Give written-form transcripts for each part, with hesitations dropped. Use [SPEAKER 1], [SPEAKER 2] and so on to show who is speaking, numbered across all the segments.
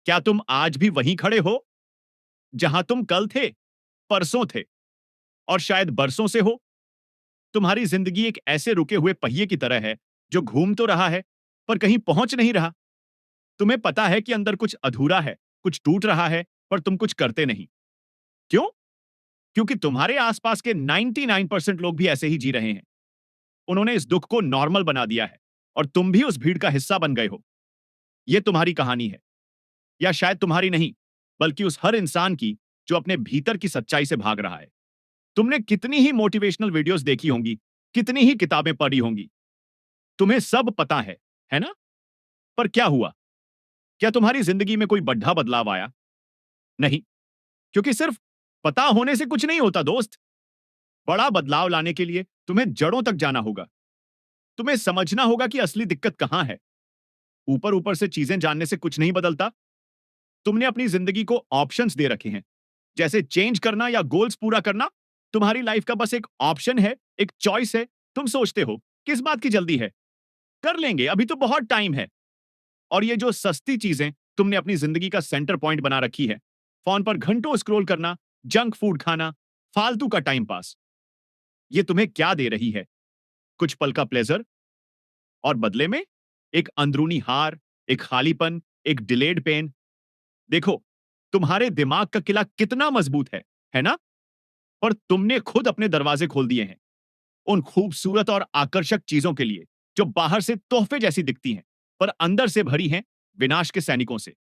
[SPEAKER 1] क्या तुम आज भी वहीं खड़े हो जहां तुम कल थे, परसों थे और शायद बरसों से हो? तुम्हारी जिंदगी एक ऐसे रुके हुए पहिए की तरह है जो घूम तो रहा है पर कहीं पहुंच नहीं रहा। तुम्हें पता है कि अंदर कुछ अधूरा है, कुछ टूट रहा है, पर तुम कुछ करते नहीं। क्यों? क्योंकि तुम्हारे आसपास के 99% लोग भी ऐसे ही जी रहे हैं। उन्होंने इस दुख को नॉर्मल बना दिया है और तुम भी उस भीड़ का हिस्सा बन गए हो। यह तुम्हारी कहानी है, या शायद तुम्हारी नहीं, बल्कि उस हर इंसान की जो अपने भीतर की सच्चाई से भाग रहा है। तुमने कितनी ही मोटिवेशनल वीडियोस देखी होंगी, कितनी ही किताबें पढ़ी होंगी, तुम्हें सब पता है ना? पर क्या हुआ? क्या तुम्हारी जिंदगी में कोई बड़ा बदलाव आया? नहीं, क्योंकि सिर्फ पता होने से कुछ नहीं होता दोस्त। बड़ा बदलाव लाने के लिए तुम्हें जड़ों तक जाना होगा। तुम्हें समझना होगा कि असली दिक्कत कहां है। ऊपर ऊपर से चीजें जानने से कुछ नहीं बदलता। तुमने अपनी जिंदगी को ऑप्शंस दे रखे हैं, जैसे चेंज करना या गोल्स पूरा करना। तुम्हारी लाइफ का बस एक ऑप्शन है, एक चॉइस है। तुम सोचते हो किस बात की जल्दी है, कर लेंगे, अभी तो बहुत टाइम है। और ये जो सस्ती चीजें तुमने अपनी जिंदगी का सेंटर पॉइंट बना रखी है, फोन पर घंटों स्क्रॉल करना, जंक फूड खाना, फालतू का टाइम पास, ये तुम्हें क्या दे रही है? कुछ पल का प्लेजर, और बदले में एक अंदरूनी हार, एक खालीपन, एक डिलेड पेन। देखो, तुम्हारे दिमाग का किला कितना मजबूत है ना? पर तुमने खुद अपने दरवाजे खोल दिए हैं उन खूबसूरत और आकर्षक चीजों के लिए जो बाहर से तोहफे जैसी दिखती हैं, पर अंदर से भरी हैं विनाश के सैनिकों से।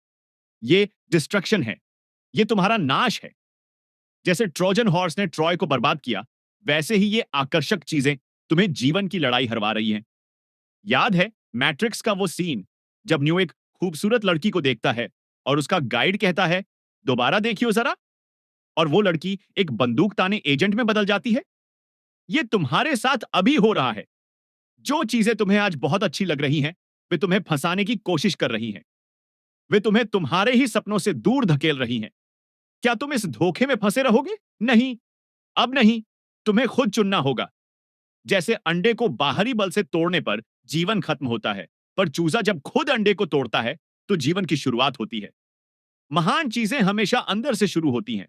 [SPEAKER 1] ये डिस्ट्रक्शन है, ये तुम्हारा नाश है। जैसे ट्रोजन हॉर्स ने ट्रॉय को बर्बाद किया, वैसे ही ये आकर्षक चीजें तुम्हें जीवन की लड़ाई हरवा रही हैं। याद है मैट्रिक्स का वो सीन जब न्यू एक खूबसूरत लड़की को देखता है और उसका गाइड कहता है, दोबारा देखियो जरा, और वो लड़की एक बंदूक ताने एजेंट में बदल जाती है? ये तुम्हारे साथ अभी हो रहा है। जो चीजें तुम्हें आज बहुत अच्छी लग रही हैं, वे तुम्हें फंसाने की कोशिश कर रही हैं। वे तुम्हें तुम्हारे ही सपनों से दूर धकेल रही हैं। क्या तुम इस धोखे में फंसे रहोगे? नहीं, अब नहीं। तुम्हें खुद चुनना होगा। जैसे अंडे को बाहरी बल से तोड़ने पर जीवन खत्म होता है, पर चूजा जब खुद अंडे को तोड़ता है तो जीवन की शुरुआत होती है। महान चीजें हमेशा अंदर से शुरू होती हैं।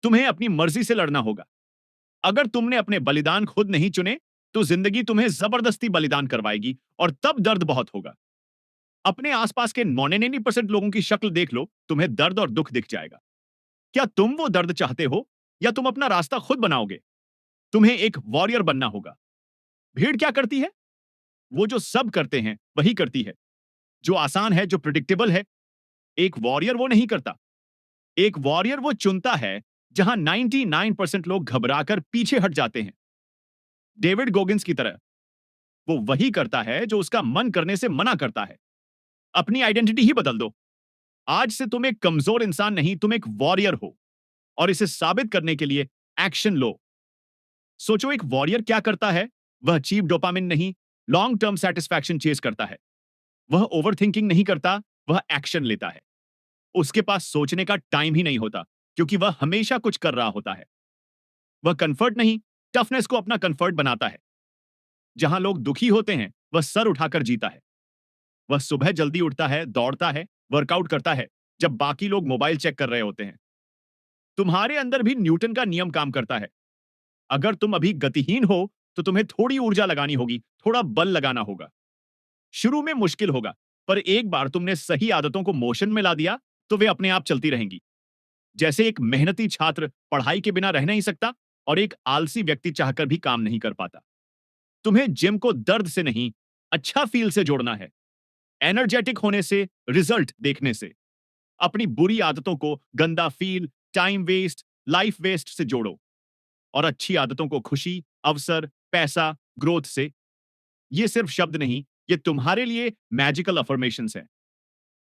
[SPEAKER 1] तुम्हें अपनी मर्जी से लड़ना होगा। अगर तुमने अपने बलिदान खुद नहीं चुने, तो जिंदगी तुम्हें जबरदस्ती बलिदान करवाएगी और तब दर्द बहुत होगा। अपने आसपास के 99% लोगों की शक्ल देख लो, तुम्हें दर्द और दुख दिख जाएगा। क्या तुम वो दर्द चाहते हो, या तुम अपना रास्ता खुद बनाओगे? तुम्हें एक वॉरियर बनना होगा। भीड़ क्या करती है? वो जो सब करते हैं वही करती है, जो आसान है, जो प्रिडिक्टेबल है। एक वॉरियर वो नहीं करता। एक वॉरियर वो चुनता है जहां 99% लोग घबराकर पीछे हट जाते हैं। डेविड गोगिंस की तरह वो वही करता है जो उसका मन करने से मना करता है। अपनी आइडेंटिटी ही बदल दो। आज से तुम एक कमजोर इंसान नहीं, तुम एक वॉरियर हो, और इसे साबित करने के लिए एक्शन लो। सोचो, एक वॉरियर क्या करता है? वह चीप डोपामिन नहीं, लॉन्ग टर्म सेटिस्फैक्शन चेज करता है। वह ओवर थिंकिंग नहीं करता, वह एक्शन लेता है। उसके पास सोचने का टाइम ही नहीं होता, क्योंकि वह हमेशा कुछ कर रहा होता है। वह कंफर्ट नहीं, टफनेस को अपना कंफर्ट बनाता है। जहां लोग दुखी होते हैं, वह सर उठाकर जीता है। वह सुबह जल्दी उठता है, दौड़ता है, वर्कआउट करता है, जब बाकी लोग मोबाइल चेक कर रहे होते हैं। तुम्हारे अंदर भी न्यूटन का नियम काम करता है। अगर तुम अभी गतिहीन हो, तो तुम्हें थोड़ी ऊर्जा लगानी होगी, थोड़ा बल लगाना होगा। शुरू में मुश्किल होगा, पर एक बार तुमने सही आदतों को मोशन में ला दिया, तो वे अपने आप चलती रहेंगी। जैसे एक मेहनती छात्र पढ़ाई के बिना रह नहीं सकता, और एक आलसी व्यक्ति चाहकर भी काम नहीं कर पाता। तुम्हें जिम को दर्द से नहीं, अच्छा फील से जोड़ना है। एनर्जेटिक होने से, रिजल्ट देखने से। अपनी बुरी आदतों को गंदा feel, time waste, life waste से जोड़ो, और अच्छी आदतों को खुशी, अवसर, पैसा, ग्रोथ से। ये सिर्फ शब्द नहीं, ये तुम्हारे लिए मैजिकल अफर्मेशंस हैं।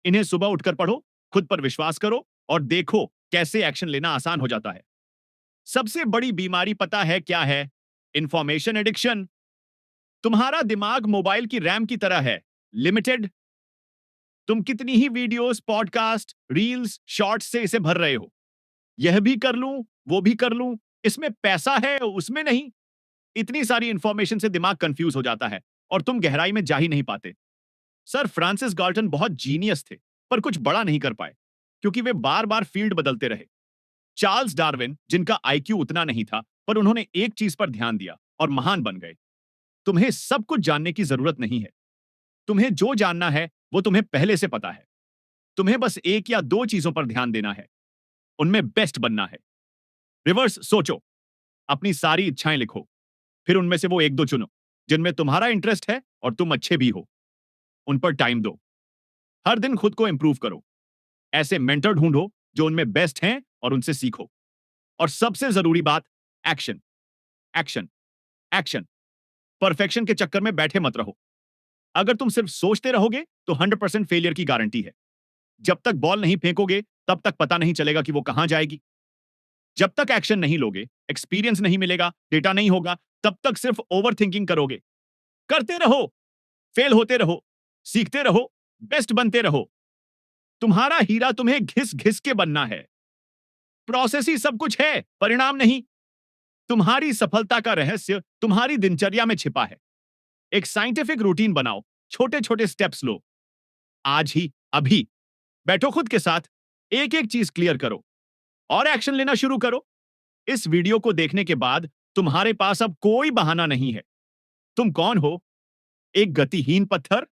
[SPEAKER 1] इन्हें सुबह उठकर पढ़ो, खुद पर विश्वास करो, और देखो कैसे एक्शन लेना आसान हो जाता है। सबसे बड़ी बीमारी पता है क्या है? Information addiction. तुम्हारा दिमाग मोबाइल की रैम की तरह है, लिमिटेड। तुम कितनी ही वीडियोस, पॉडकास्ट, रील्स, शॉर्ट्स से इसे भर रहे हो। यह भी कर लूं, वो भी कर लूं, इसमें पैसा है, उसमें नहीं। इतनी सारी इंफॉर्मेशन से दिमाग कंफ्यूज हो जाता है और तुम गहराई में जा ही नहीं पाते। सर फ्रांसिस गाल्टन बहुत जीनियस थे, पर कुछ बड़ा नहीं कर पाए। क्योंकि वे बार बार फील्ड बदलते रहे। चार्ल्स डार्विन, जिनका आईक्यू उतना नहीं था, पर उन्होंने एक चीज पर ध्यान दिया और महान बन गए। तुम्हें सब कुछ जानने की जरूरत नहीं है। तुम्हें जो जानना है वो तुम्हें पहले से पता है। तुम्हें बस एक या दो चीजों पर ध्यान देना है, उनमें बेस्ट बनना है। रिवर्स सोचो, अपनी सारी इच्छाएं लिखो, फिर उनमें से वो एक दो चुनो जिनमें तुम्हारा इंटरेस्ट है और तुम अच्छे भी हो। उन पर टाइम दो। हर दिन खुद को इंप्रूव करो। ऐसे मेंटर ढूंढो जो उनमें बेस्ट हैं और उनसे सीखो। और सबसे जरूरी बात, एक्शन, एक्शन, एक्शन। परफेक्शन के चक्कर में बैठे मत रहो। अगर तुम सिर्फ सोचते रहोगे तो 100% फेलियर की गारंटी है। जब तक बॉल नहीं फेंकोगे तब तक पता नहीं चलेगा कि वो कहां जाएगी। जब तक एक्शन नहीं लोगे, एक्सपीरियंस नहीं मिलेगा, डेटा नहीं होगा, तब तक सिर्फ ओवर थिंकिंग करोगे। करते रहो, फेल होते रहो, सीखते रहो, बेस्ट बनते रहो। तुम्हारा हीरा तुम्हें घिस घिस के बनना है। प्रोसेस ही सब कुछ है, परिणाम नहीं। तुम्हारी सफलता का रहस्य तुम्हारी दिनचर्या में छिपा है। एक साइंटिफिक रूटीन बनाओ, छोटे छोटे स्टेप्स लो। आज ही, अभी बैठो, खुद के साथ एक एक चीज क्लियर करो और एक्शन लेना शुरू करो। इस वीडियो को देखने के बाद तुम्हारे पास अब कोई बहाना नहीं है। तुम कौन हो? एक गतिहीन पत्थर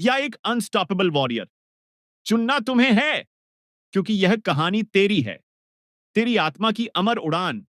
[SPEAKER 1] या एक अनस्टॉपेबल वॉरियर? चुनना तुम्हें है, क्योंकि यह कहानी तेरी है, तेरी आत्मा की अमर उड़ान।